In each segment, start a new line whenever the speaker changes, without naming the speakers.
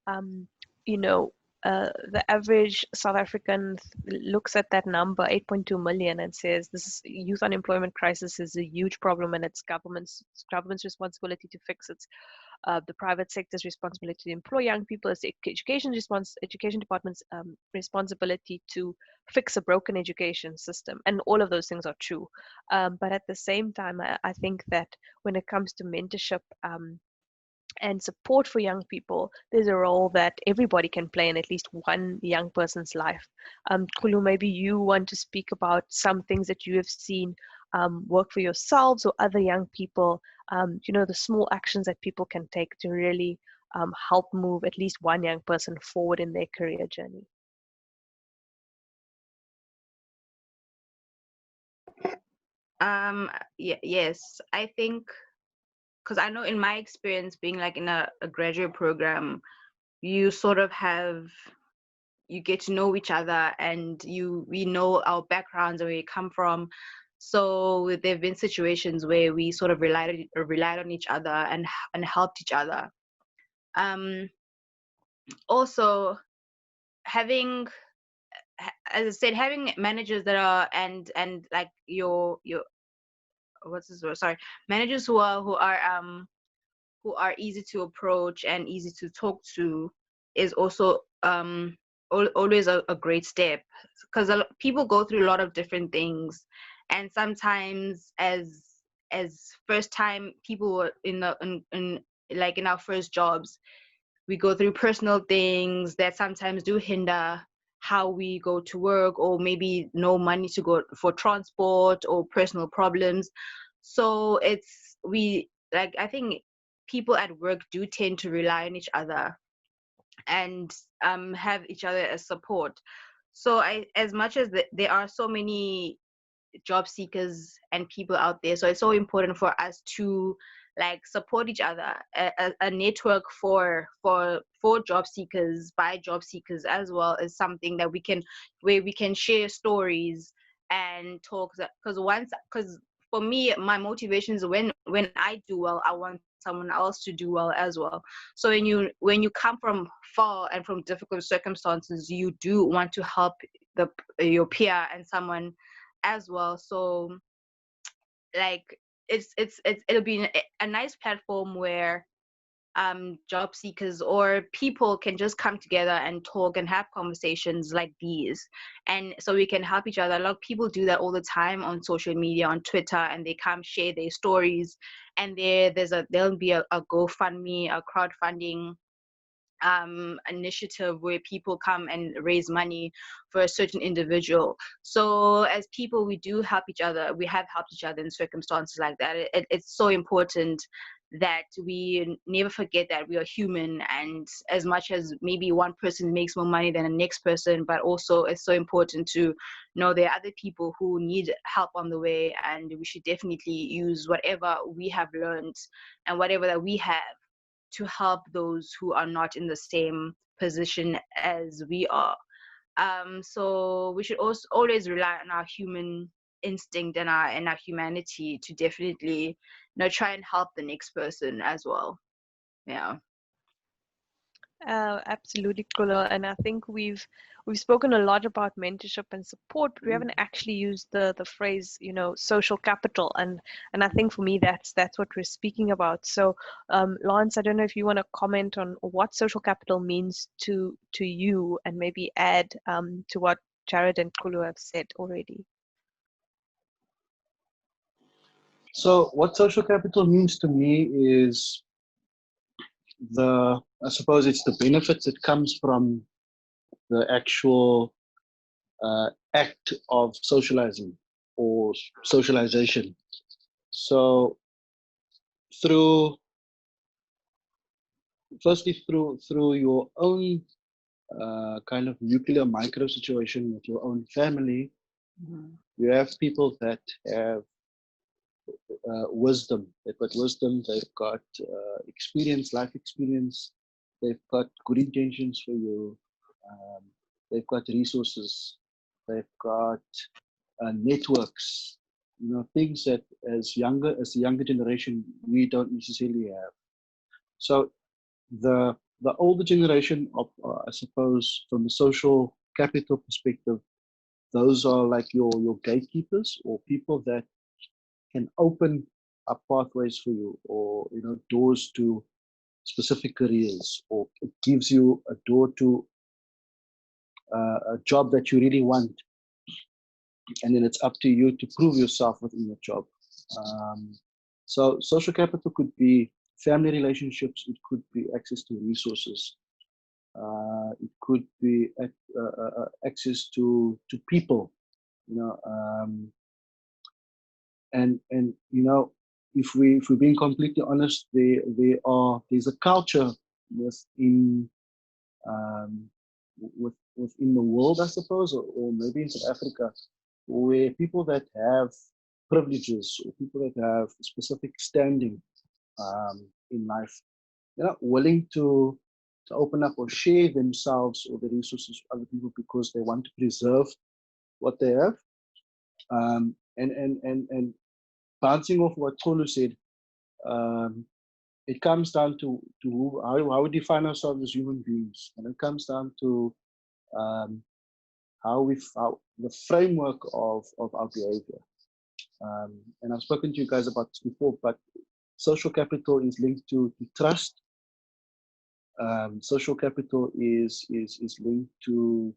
um, you know, the average South African looks at that number, 8.2 million, and says this is, youth unemployment crisis is a huge problem, and it's government's responsibility to fix it. The private sector's responsibility to employ young people, is the education department's responsibility to fix a broken education system, and all of those things are true. But at the same time, I think that when it comes to mentorship, and support for young people, there's a role that everybody can play in at least one young person's life. Kulu, maybe you want to speak about some things that you have seen work for yourselves or other young people, the small actions that people can take to really help move at least one young person forward in their career journey.
Yes, I think, because I know in my experience being like in a graduate program, you sort of you get to know each other, and we know our backgrounds and where we come from. So there have been situations where we sort of relied on each other and helped each other. Also, having, as I said, having managers that are and like your what's this word? Sorry, managers who are easy to approach and easy to talk to is also always a great step, because people go through a lot of different things, and sometimes as first time people in our first jobs, we go through personal things that sometimes do hinder how we go to work, or maybe no money to go for transport, or personal problems. So I think people at work do tend to rely on each other and have each other as support. So as much as there are so many job seekers and people out there, so it's so important for us to like support each other. A network for job seekers, by job seekers as well, is something that where we can share stories and talk. Because for me, my motivation is when I do well, I want someone else to do well as well. So when you come from far and from difficult circumstances, you do want to help your peer and someone as well. So like it'll be a nice platform where job seekers or people can just come together and talk and have conversations like these, and so we can help each other. A lot of people do that all the time on social media, on Twitter, and they come share their stories, and there'll be a GoFundMe, a crowdfunding initiative where people come and raise money for a certain individual. So as people, we do help each other. We have helped each other in circumstances like that. It's so important that we never forget that we are human, and as much as maybe one person makes more money than the next person, but also it's so important to know there are other people who need help on the way, and we should definitely use whatever we have learned and whatever that we have to help those who are not in the same position as we are. So we should also always rely on our human instinct and our humanity to definitely try and help the next person as well. Yeah.
Absolutely, Kula. And I think we've spoken a lot about mentorship and support, but we haven't actually used the phrase, social capital. And I think for me that's what we're speaking about. So, Lawrence, I don't know if you want to comment on what social capital means to you, and maybe add to what Jared and Kulu have said already.
So what social capital means to me is I suppose it's the benefits that comes from the actual act of socializing or socialization. So firstly through your own kind of nuclear micro situation with your own family, you have people that have wisdom. They've got wisdom, they've got experience, life experience, they've got good intentions for you, they've got resources, they've got networks, things that as the younger generation, we don't necessarily have. So the the older generation of, I suppose, from the social capital perspective, those are like your gatekeepers or people that can open up pathways for you, or doors to specific careers, or it gives you a door to a job that you really want, and then it's up to you to prove yourself within the job. So social capital could be family relationships, it could be access to resources, it could be access to people, and if we're being completely honest, there's a culture within um, within the world, I suppose, or maybe in South Africa, where people that have privileges or people that have specific standing in life, they're not willing to open up or share themselves or the resources with other people because they want to preserve what they have. And bouncing off what Tolu said, it comes down to how we define ourselves as human beings, and it comes down to how the framework of our behavior. And I've spoken to you guys about this before, but social capital is linked to trust. Social capital is linked to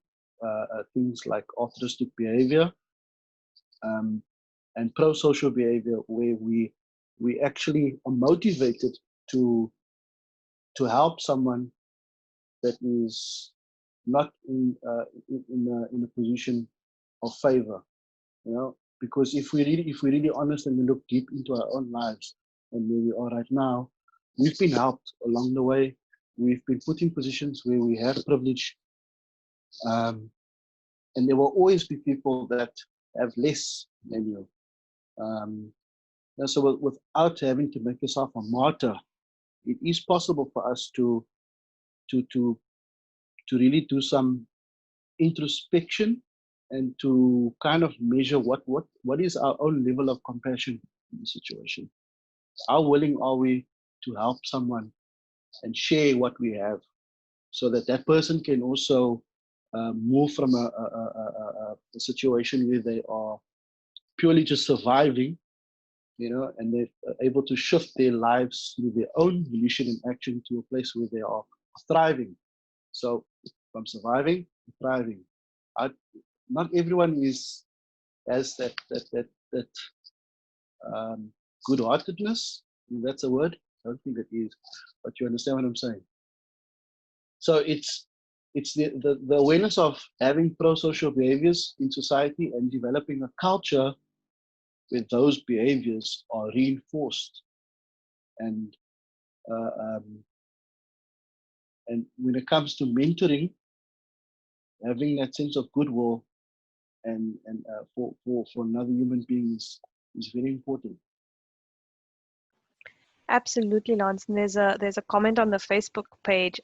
things like altruistic behavior, and pro-social behavior, where we actually are motivated to help someone that is not in a position of favor, because if we're really honest and we look deep into our own lives and where we are right now, we've been helped along the way. We've been put in positions where we have privilege, and there will always be people that have less than you. So without having to make yourself a martyr, it is possible for us to really do some introspection and to kind of measure what is our own level of compassion in the situation. How willing are we to help someone and share what we have, so that that person can also move from a situation where they are purely just surviving, and they're able to shift their lives through their own volition and action to a place where they are thriving. So from surviving to thriving. Not everyone has that good-heartedness. If that's a word. I don't think it is, but you understand what I'm saying. So it's the awareness of having pro-social behaviors in society and developing a culture where those behaviors are reinforced, and and when it comes to mentoring, having that sense of goodwill and for another human being is very important.
Absolutely, Lance. And there's a comment on the Facebook page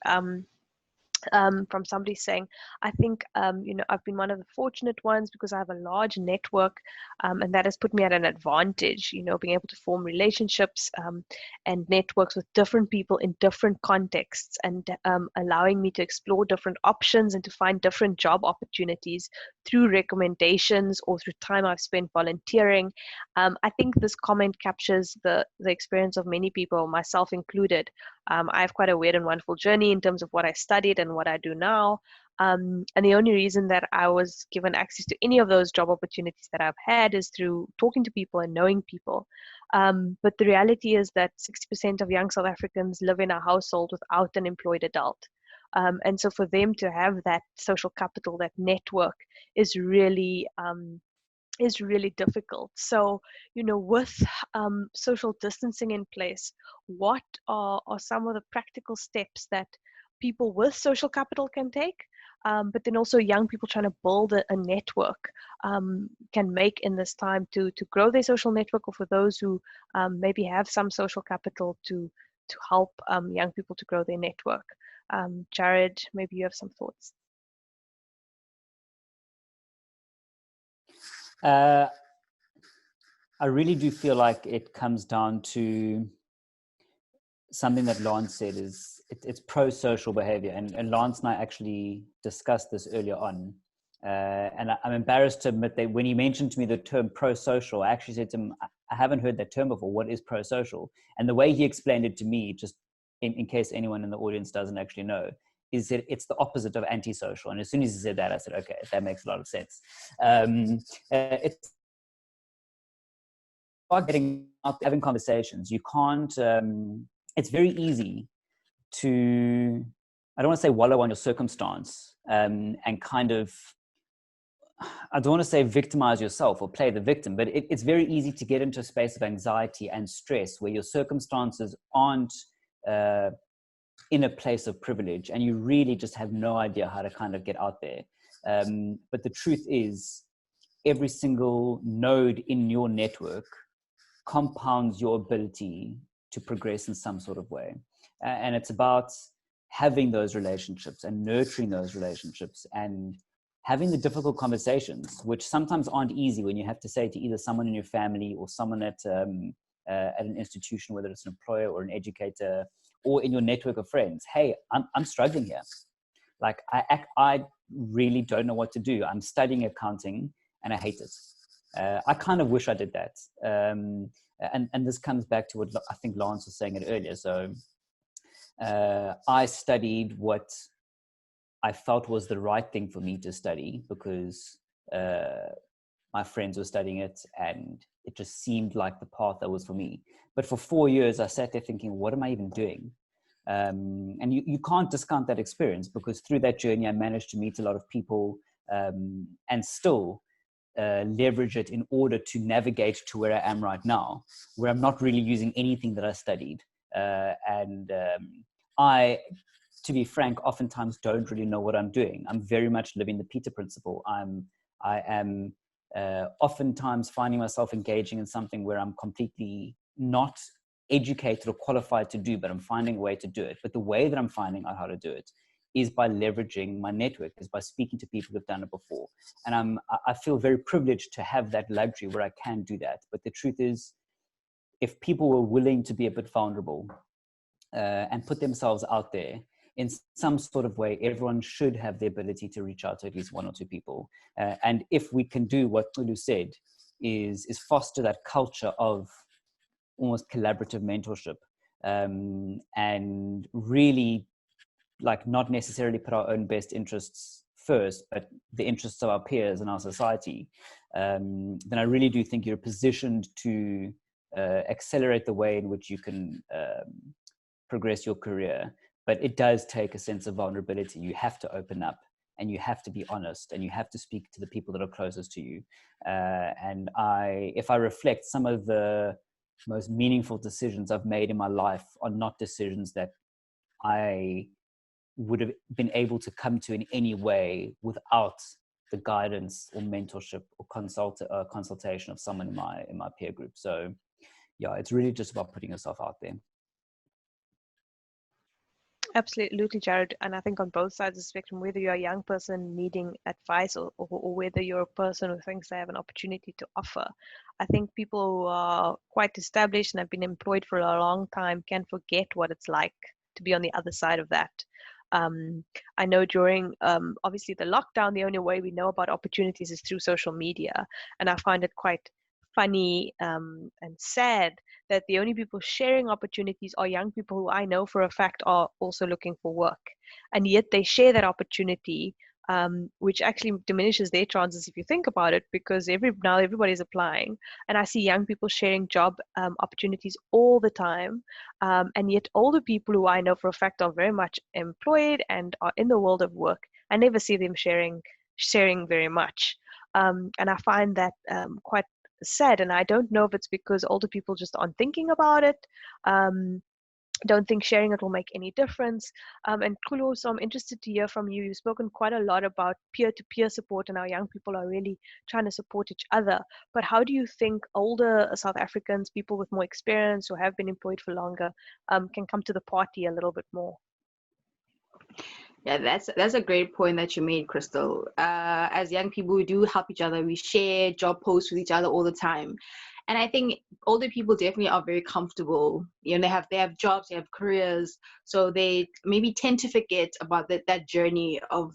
from somebody saying, I think, I've been one of the fortunate ones because I have a large network, and that has put me at an advantage, being able to form relationships and networks with different people in different contexts, and allowing me to explore different options and to find different job opportunities through recommendations or through time I've spent volunteering. I think this comment captures the experience of many people, myself included. I have quite a weird and wonderful journey in terms of what I studied and what I do now. And the only reason that I was given access to any of those job opportunities that I've had is through talking to people and knowing people. But the reality is that 60% of young South Africans live in a household without an employed adult. And so for them to have that social capital, that network, is really difficult. So, with social distancing in place, what are some of the practical steps that people with social capital can take, but then also young people trying to build a network can make in this time to grow their social network, or for those who maybe have some social capital to help young people to grow their network? Jared, maybe you have some thoughts.
I really do feel like it comes down to something that Lance said, is it's pro-social behavior, and Lance and I actually discussed this earlier on. And I'm embarrassed to admit that when he mentioned to me the term pro-social, I actually said to him, I haven't heard that term before. What is pro-social? And the way he explained it to me, just in case anyone in the audience doesn't actually know, is that it's the opposite of antisocial. And as soon as he said that, I said, okay, that makes a lot of sense. It's about getting out, having conversations. You can't, it's very easy to, I don't want to say wallow on your circumstance, and kind of, I don't want to say victimize yourself or play the victim, but it's very easy to get into a space of anxiety and stress where your circumstances aren't in a place of privilege, and you really just have no idea how to kind of get out there. But the truth is, every single node in your network compounds your ability to progress in some sort of way. And it's about having those relationships and nurturing those relationships and having the difficult conversations, which sometimes aren't easy when you have to say to either someone in your family or someone at an institution, whether it's an employer or an educator, or in your network of friends, hey, I'm struggling here. Like I really don't know what to do. I'm studying accounting and I hate it. I kind of wish I did that. And this comes back to what I think Lance was saying it earlier. So I studied what I felt was the right thing for me to study because my friends were studying it and it just seemed like the path that was for me. But for 4 years, I sat there thinking, what am I even doing? And you can't discount that experience because through that journey, I managed to meet a lot of people and still leverage it in order to navigate to where I am right now, where I'm not really using anything that I studied. I, to be frank, oftentimes don't really know what I'm doing. I'm very much living the Peter principle. I am oftentimes finding myself engaging in something where I'm completely not educated or qualified to do, but I'm finding a way to do it. But the way that I'm finding out how to do it is by leveraging my network, is by speaking to people who've done it before. And I feel very privileged to have that luxury where I can do that. But the truth is, if people were willing to be a bit vulnerable and put themselves out there in some sort of way, everyone should have the ability to reach out to at least one or two people. And if we can do what Tulu said, is foster that culture of almost collaborative mentorship, and really like not necessarily put our own best interests first, but the interests of our peers and our society, then I really do think you're positioned to accelerate the way in which you can progress your career. But it does take a sense of vulnerability. You have to open up and you have to be honest and you have to speak to the people that are closest to you. And if I reflect, some of the most meaningful decisions I've made in my life are not decisions that I would have been able to come to in any way without the guidance or mentorship or consultation of someone in my peer group. So yeah, it's really just about putting yourself out there.
Absolutely, Jared. And I think on both sides of the spectrum, whether you're a young person needing advice or whether you're a person who thinks they have an opportunity to offer, I think people who are quite established and have been employed for a long time can forget what it's like to be on the other side of that. I know during obviously the lockdown, the only way we know about opportunities is through social media. And I find it quite funny and sad that the only people sharing opportunities are young people who I know for a fact are also looking for work. And yet they share that opportunity, which actually diminishes their chances if you think about it, because now everybody's applying. And I see young people sharing job opportunities all the time. And yet older people who I know for a fact are very much employed and are in the world of work, I never see them sharing very much. And I find that quite sad, and I don't know if it's because older people just aren't thinking about it, don't think sharing it will make any difference. And Kulu, so I'm interested to hear from you. You've spoken quite a lot about peer-to-peer support and how young people are really trying to support each other. But how do you think older South Africans, people with more experience who have been employed for longer, can come to the party a little bit more?
Yeah, that's a great point that you made, Crystal. As young people, we do help each other. We share job posts with each other all the time. And I think older people definitely are very comfortable. You know, they have jobs, they have careers, so they maybe tend to forget about that journey of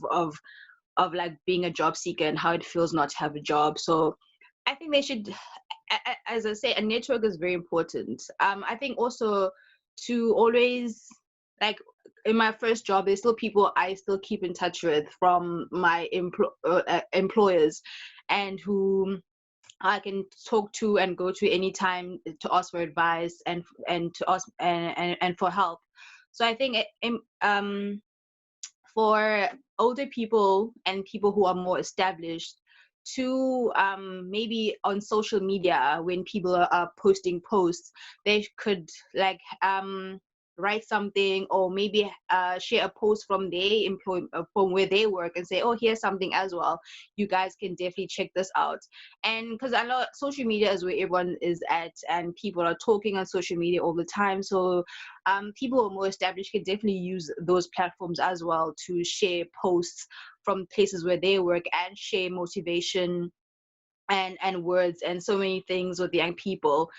like being a job seeker and how it feels not to have a job. So I think they should, as I say, a network is very important. I think also to always, like, in my first job, there's still people I still keep in touch with from my employers, and who I can talk to and go to anytime to ask for advice and to ask and for help. So I think for older people and people who are more established to maybe on social media, when people are posting posts, they could like write something, or maybe share a post from their from where they work, and say, oh, here's something as well, you guys can definitely check this out. And because I know social media is where everyone is at, and people are talking on social media all the time, so people who are more established can definitely use those platforms as well to share posts from places where they work and share motivation and words and so many things with young people.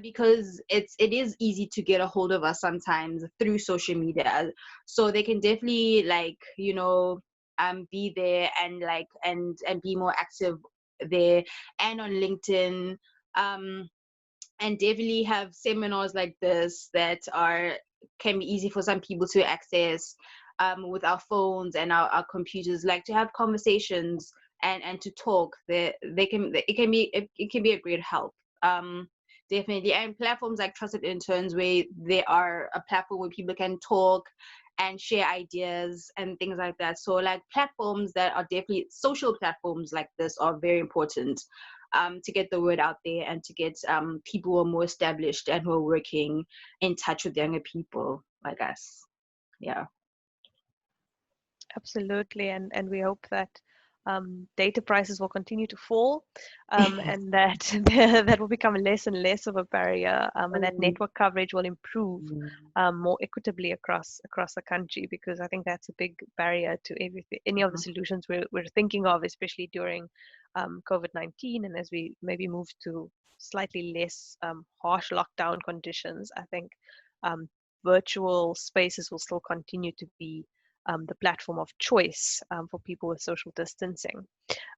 Because it is easy to get a hold of us sometimes through social media, so they can definitely, like, be there and like and be more active there, and on LinkedIn, and definitely have seminars like this that can be easy for some people to access with our phones and our computers, like to have conversations and to talk. It can be a great help. Definitely. And platforms like Trusted Interns, where they are a platform where people can talk and share ideas and things like that. So like platforms that are definitely, social platforms like this are very important to get the word out there, and to get people who are more established and who are working in touch with younger people like us. Yeah.
Absolutely, and we hope that data prices will continue to fall, and that that will become less and less of a barrier, and that network coverage will improve more equitably across the country, because I think that's a big barrier to any of the solutions we're thinking of, especially during COVID-19, and as we maybe move to slightly less harsh lockdown conditions. I think virtual spaces will still continue to be the platform of choice for people with social distancing.